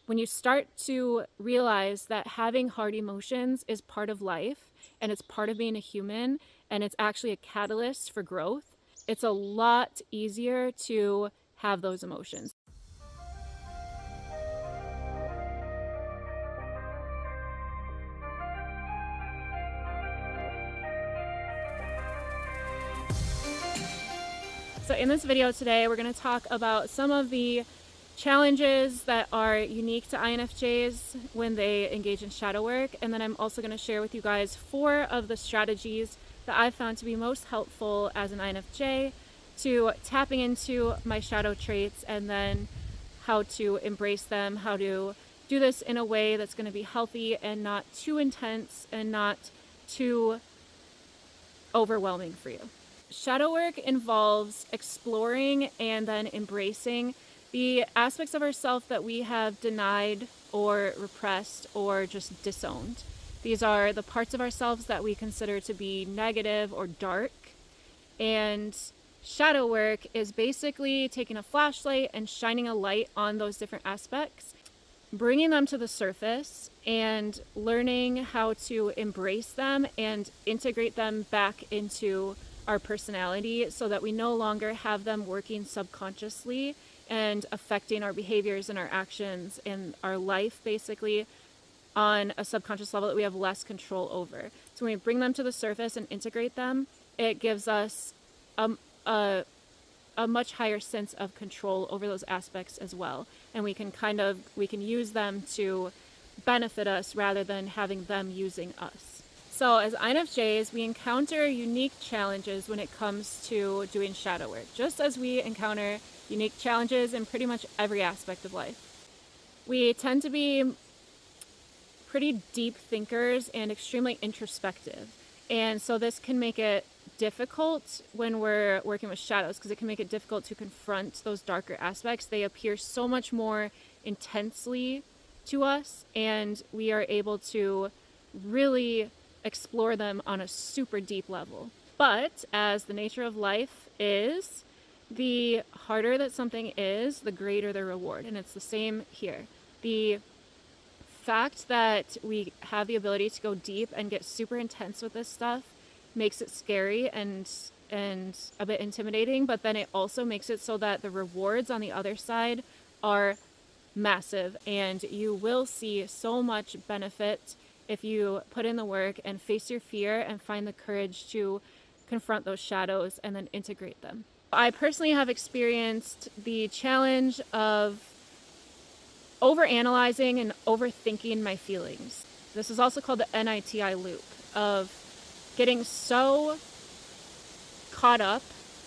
When you start to realize that having hard emotions is part of life and it's part of being a human and it's actually a catalyst for growth, it's a lot easier to have those emotions. So in this video today, we're going to talk about some of the challenges that are unique to INFJs when they engage in shadow work. And then I'm also going to share with you guys 4 of the strategies that I've found to be most helpful as an INFJ to tapping into my shadow traits, and then how to embrace them, how to do this in a way that's going to be healthy and not too intense and not too overwhelming for you. Shadow work involves exploring and then embracing the aspects of ourselves that we have denied or repressed or just disowned. These are the parts of ourselves that we consider to be negative or dark. And shadow work is basically taking a flashlight and shining a light on those different aspects, bringing them to the surface and learning how to embrace them and integrate them back into our personality so that we no longer have them working subconsciously and affecting our behaviors and our actions and our life basically on a subconscious level that we have less control over. So when we bring them to the surface and integrate them, it gives us a much higher sense of control over those aspects as well. And we can use them to benefit us rather than having them using us. So as INFJs, we encounter unique challenges when it comes to doing shadow work, just as we encounter unique challenges in pretty much every aspect of life. We tend to be pretty deep thinkers and extremely introspective. And so this can make it difficult when we're working with shadows, because it can make it difficult to confront those darker aspects. They appear so much more intensely to us, and we are able to really explore them on a super deep level. But as the nature of life is, the harder that something is, the greater the reward. And it's the same here. The fact that we have the ability to go deep and get super intense with this stuff makes it scary and a bit intimidating, but then it also makes it so that the rewards on the other side are massive, and you will see so much benefit if you put in the work and face your fear and find the courage to confront those shadows and then integrate them. I personally have experienced the challenge of overanalyzing and overthinking my feelings. This is also called the NITI loop, of getting so caught up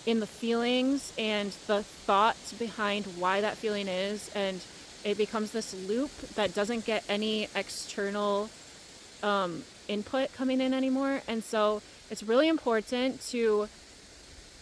in the feelings and the thoughts behind why that feeling is, and it becomes this loop that doesn't get any external input coming in anymore. And so it's really important to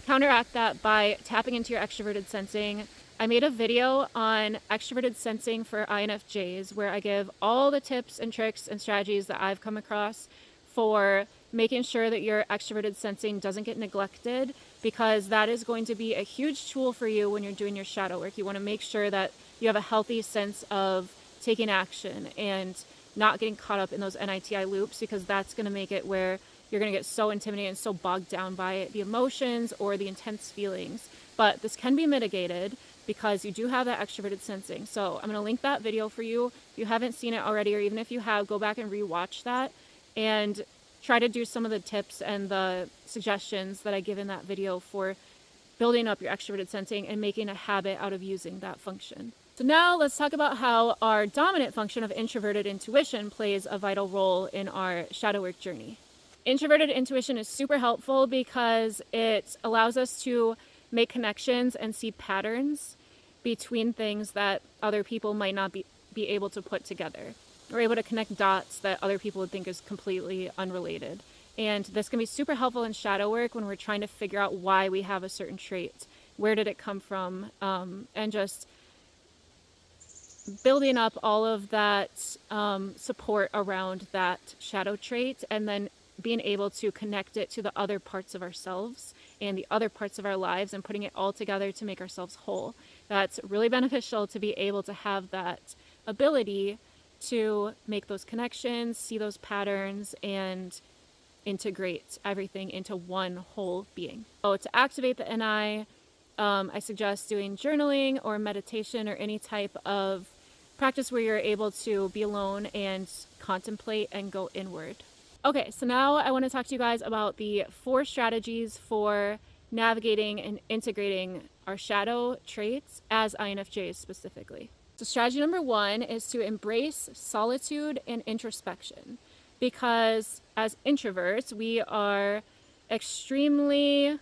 counteract that by tapping into your extroverted sensing. I made a video on extroverted sensing for INFJs where I give all the tips and tricks and strategies that I've come across for making sure that your extroverted sensing doesn't get neglected, because that is going to be a huge tool for you when you're doing your shadow work. You want to make sure that you have a healthy sense of taking action and not getting caught up in those NITI loops, because that's going to make it where you're going to get so intimidated and so bogged down by the emotions or the intense feelings. But this can be mitigated because you do have that extroverted sensing. So I'm going to link that video for you. If you haven't seen it already, or even if you have, go back and rewatch that and try to do some of the tips and the suggestions that I give in that video for building up your extroverted sensing and making a habit out of using that function. So now let's talk about how our dominant function of introverted intuition plays a vital role in our shadow work journey. Introverted intuition is super helpful because it allows us to make connections and see patterns between things that other people might not be able to put together. We're able to connect dots that other people would think is completely unrelated. And this can be super helpful in shadow work when we're trying to figure out why we have a certain trait. Where did it come from? And just building up all of that support around that shadow trait, and then being able to connect it to the other parts of ourselves and the other parts of our lives and putting it all together to make ourselves whole. That's really beneficial to be able to have that ability to make those connections, see those patterns, and integrate everything into one whole being. So to activate the NI, I suggest doing journaling or meditation or any type of practice where you're able to be alone and contemplate and go inward. Okay, so now I want to talk to you guys about the 4 strategies for navigating and integrating our shadow traits as INFJs specifically. So strategy number 1 is to embrace solitude and introspection, because as introverts, we are extremely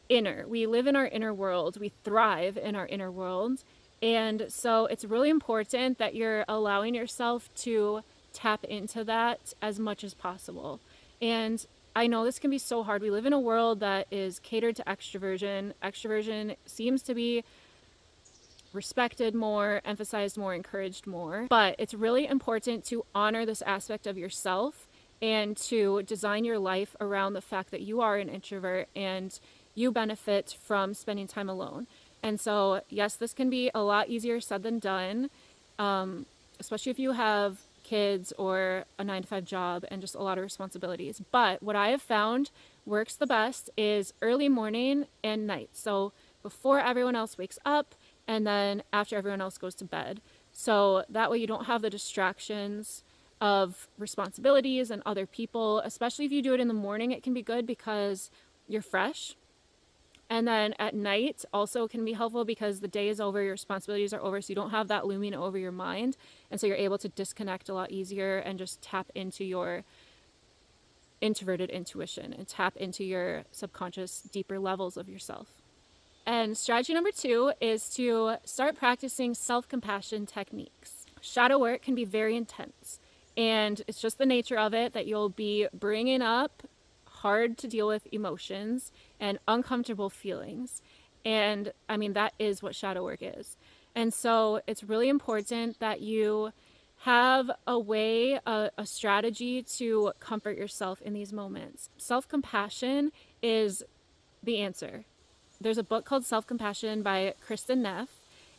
inner. We live in our inner world. We thrive in our inner world. And so it's really important that you're allowing yourself to tap into that as much as possible. And I know this can be so hard. We live in a world that is catered to extroversion. Extroversion seems to be respected more, emphasized more, encouraged more. But it's really important to honor this aspect of yourself and to design your life around the fact that you are an introvert and you benefit from spending time alone. And so, yes, this can be a lot easier said than done, especially if you have kids or a 9-to-5 job and just a lot of responsibilities. But what I have found works the best is early morning and night. So before everyone else wakes up and then after everyone else goes to bed. So that way you don't have the distractions of responsibilities and other people. Especially if you do it in the morning, it can be good because you're fresh. And then at night also can be helpful because the day is over, your responsibilities are over, so you don't have that looming over your mind. And so you're able to disconnect a lot easier and just tap into your introverted intuition and tap into your subconscious deeper levels of yourself. And strategy number 2 is to start practicing self-compassion techniques. Shadow work can be very intense, and it's just the nature of it that you'll be bringing up hard to deal with emotions and uncomfortable feelings. And I mean, that is what shadow work is. And so it's really important that you have a way, a strategy to comfort yourself in these moments. Self-compassion is the answer. There's a book called SelfCompassion by Kristen Neff,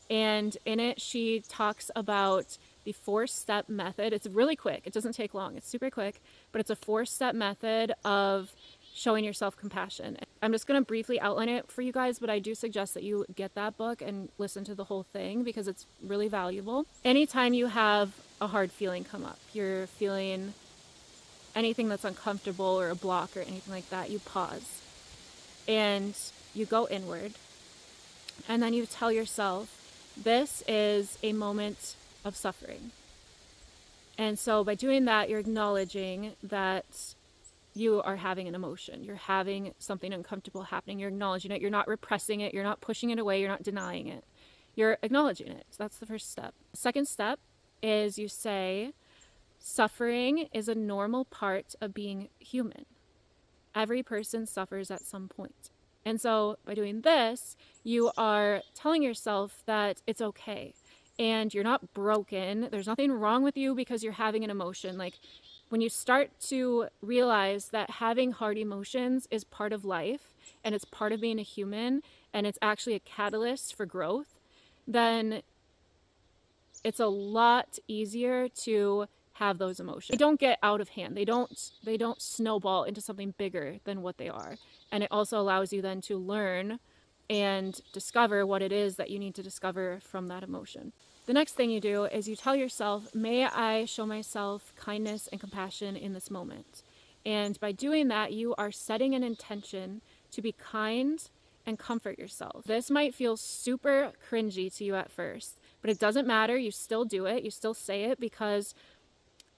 and in it she talks about the 4-step method. It's really quick. It doesn't take long. It's super quick, but it's a 4-step method of showing yourself compassion. I'm just going to briefly outline it for you guys, but I do suggest that you get that book and listen to the whole thing because it's really valuable. Anytime you have a hard feeling come up, you're feeling anything that's uncomfortable or a block or anything like that, you pause and you go inward, and then you tell yourself, this is a moment of suffering. And so by doing that, you're acknowledging that you are having an emotion. You're having something uncomfortable happening. You're acknowledging it. You're not repressing it. You're not pushing it away. You're not denying it. You're acknowledging it. So that's the first step. Second step is you say, suffering is a normal part of being human. Every person suffers at some point. And so by doing this, you are telling yourself that it's okay. And you're not broken. There's nothing wrong with you because you're having an emotion. Like, when you start to realize that having hard emotions is part of life and it's part of being a human and it's actually a catalyst for growth, then it's a lot easier to have those emotions. They don't get out of hand. They don't snowball into something bigger than what they are. And it also allows you then to learn and discover what it is that you need to discover from that emotion. The next thing you do is you tell yourself, may I show myself kindness and compassion in this moment. And by doing that, you are setting an intention to be kind and comfort yourself. This might feel super cringy to you at first, but it doesn't matter. You still do it. You still say it, because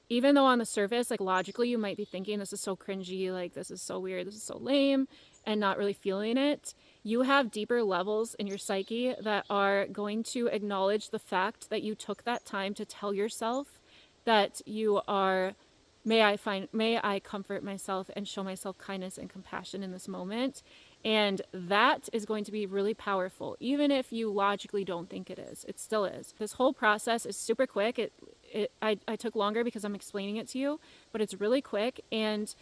even though on the surface, like logically, you might be thinking this is so cringy, like this is so weird, this is so lame, and not really feeling it, you have deeper levels in your psyche that are going to acknowledge the fact that you took that time to tell yourself that you are, may I comfort myself and show myself kindness and compassion in this moment. And that is going to be really powerful, even if you logically don't think it is. It still is. This whole process is super quick. I took longer because I'm explaining it to you, but it's really quick. And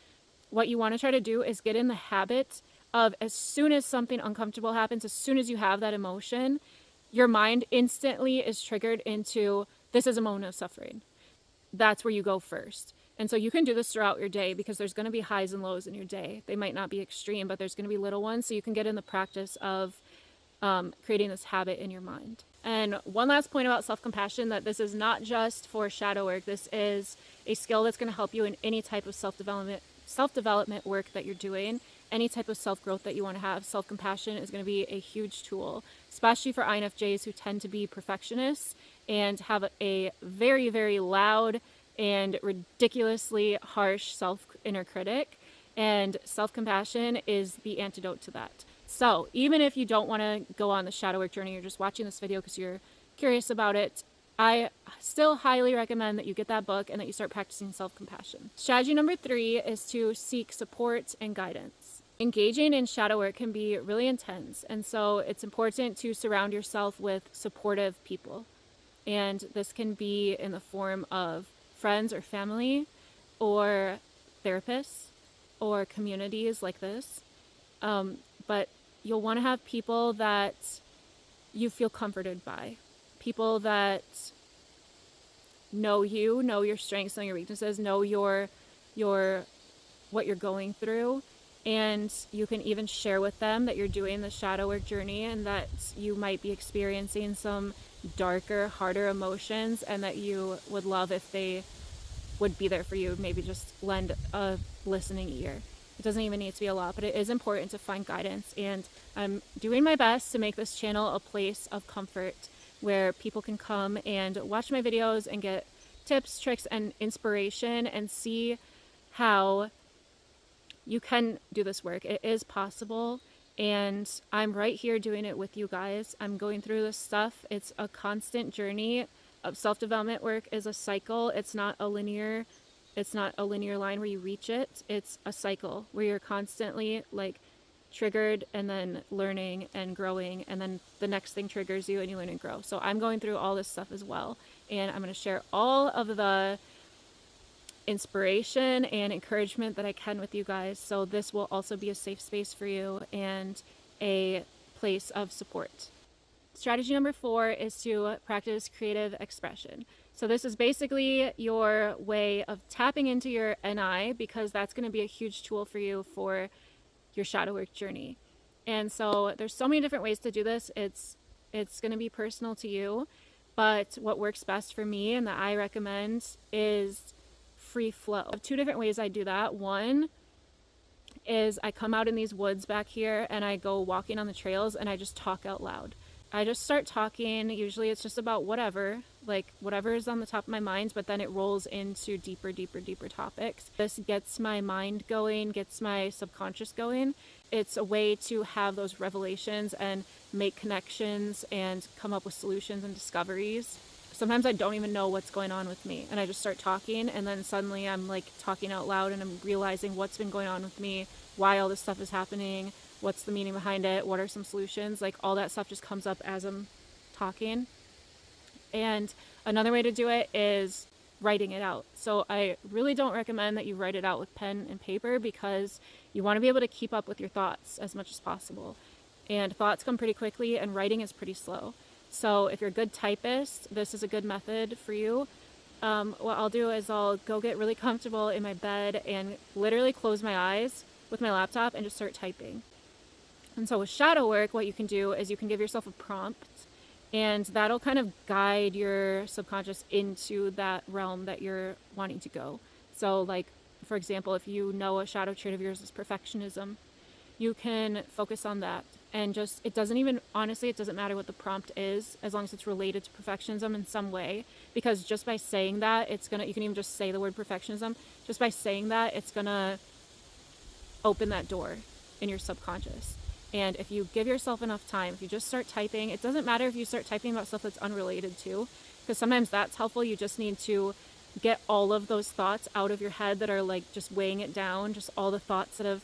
what you want to try to do is get in the habit of, as soon as something uncomfortable happens, as soon as you have that emotion, your mind instantly is triggered into, this is a moment of suffering. That's where you go first. And so you can do this throughout your day, because there's going to be highs and lows in your day. They might not be extreme, but there's going to be little ones. So you can get in the practice of creating this habit in your mind. And one last point about self-compassion, that this is not just for shadow work. This is a skill that's going to help you in any type of self-development work that you're doing, any type of self-growth that you want to have. Self-compassion is going to be a huge tool, especially for INFJs who tend to be perfectionists and have a very, very loud and ridiculously harsh inner critic. And self-compassion is the antidote to that. So even if you don't want to go on the shadow work journey, you're just watching this video because you're curious about it, I still highly recommend that you get that book and that you start practicing self-compassion. Strategy number 3 is to seek support and guidance. Engaging in shadow work can be really intense, and so it's important to surround yourself with supportive people. And this can be in the form of friends or family, or therapists, or communities like this. But you'll want to have people that you feel comforted by, people that know you, know your strengths, know your weaknesses, know what you're going through, and you can even share with them that you're doing the shadow work journey and that you might be experiencing some darker, harder emotions, and that you would love if they would be there for you, maybe just lend a listening ear. It doesn't even need to be a lot, but it is important to find guidance, and I'm doing my best to make this channel a place of comfort where people can come and watch my videos and get tips, tricks, and inspiration, and see how you can do this work. It is possible, and I'm right here doing it with you guys. I'm going through this stuff. It's a constant journey. Self-development work is a cycle. It's not a linear line where you reach it. It's a cycle where you're constantly like triggered and then learning and growing, and then the next thing triggers you and you learn and grow. So I'm going through all this stuff as well, and I'm going to share all of the inspiration and encouragement that I can with you guys. So this will also be a safe space for you and a place of support. Strategy number 4 is to practice creative expression. So this is basically your way of tapping into your NI, because that's going to be a huge tool for you for your shadow work journey. And so there's so many different ways to do this. It's going to be personal to you, but what works best for me and that I recommend is free flow. I have 2 different ways I do that. One is I come out in these woods back here and I go walking on the trails and I just talk out loud. I just start talking. Usually it's just about whatever is on the top of my mind, but then it rolls into deeper topics. This gets my mind going, gets my subconscious going. It's a way to have those revelations and make connections and come up with solutions and discoveries. Sometimes I don't even know what's going on with me, and I just start talking, and then suddenly I'm like talking out loud and I'm realizing what's been going on with me, why all this stuff is happening, what's the meaning behind it, what are some solutions. Like all that stuff just comes up as I'm talking. And another way to do it is writing it out. So I really don't recommend that you write it out with pen and paper, because you want to be able to keep up with your thoughts as much as possible. And thoughts come pretty quickly, and writing is pretty slow. So if you're a good typist, this is a good method for you. What I'll do is I'll go get really comfortable in my bed and literally close my eyes with my laptop and just start typing. And so with shadow work, what you can do is you can give yourself a prompt, and that'll kind of guide your subconscious into that realm that you're wanting to go. So like, for example, if you know a shadow trait of yours is perfectionism, you can focus on that. And just, it doesn't matter what the prompt is, as long as it's related to perfectionism in some way, because just by saying that, you can even just say the word perfectionism. Just by saying that, it's gonna open that door in your subconscious. And if you give yourself enough time, if you just start typing, it doesn't matter if you start typing about stuff that's unrelated to, because sometimes that's helpful. You just need to get all of those thoughts out of your head that are like just weighing it down, just all the thoughts that have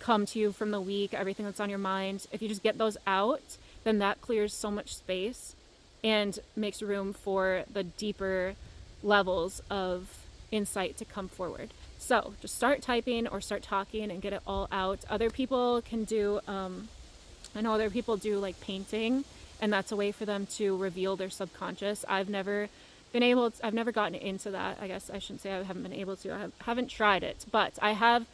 come to you from the week, everything that's on your mind. If you just get those out, then that clears so much space and makes room for the deeper levels of insight to come forward. So just start typing or start talking and get it all out. Other people can do, I know other people do like painting and that's a way for them to reveal their subconscious. I've never gotten into that. I guess I shouldn't say I haven't been able to. I haven't tried it, but I have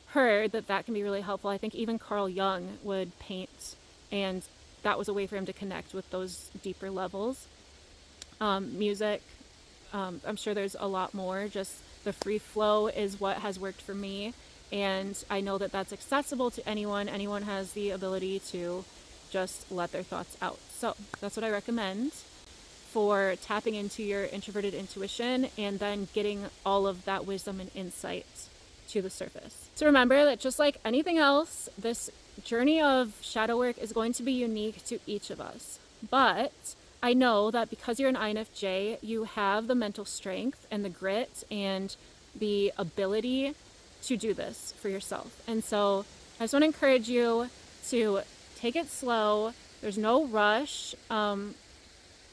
heard that can be really helpful. I think even Carl Jung would paint, and that was a way for him to connect with those deeper levels. Music, I'm sure there's a lot more. Just the free flow is what has worked for me, and I know that that's accessible to anyone. Anyone has the ability to just let their thoughts out. So that's what I recommend for tapping into your introverted intuition and then getting all of that wisdom and insight to the surface. So remember that just like anything else, this journey of shadow work is going to be unique to each of us. But I know that because you're an INFJ, you have the mental strength and the grit and the ability to do this for yourself. And so I just want to encourage you to take it slow. There's no rush.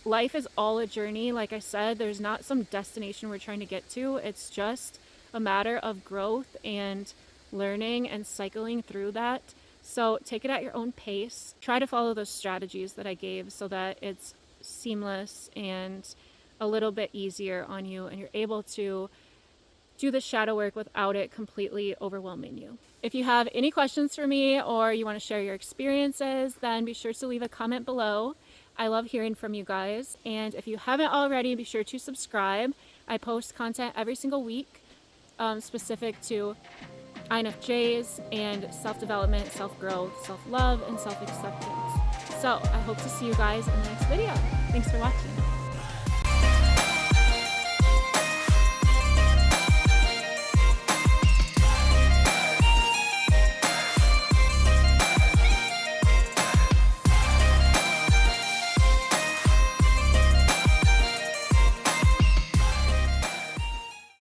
Life is all a journey. Like I said, there's not some destination we're trying to get to. It's just a matter of growth and learning and cycling through that. So take it at your own pace. Try to follow those strategies that I gave so that it's seamless and a little bit easier on you, and you're able to do the shadow work without it completely overwhelming you. If you have any questions for me or you want to share your experiences, then be sure to leave a comment below. I love hearing from you guys. And if you haven't already, be sure to subscribe. I post content every single week specific to INFJs and self-development, self-growth, self-love, and self-acceptance. So I hope to see you guys in the next video. Thanks for watching.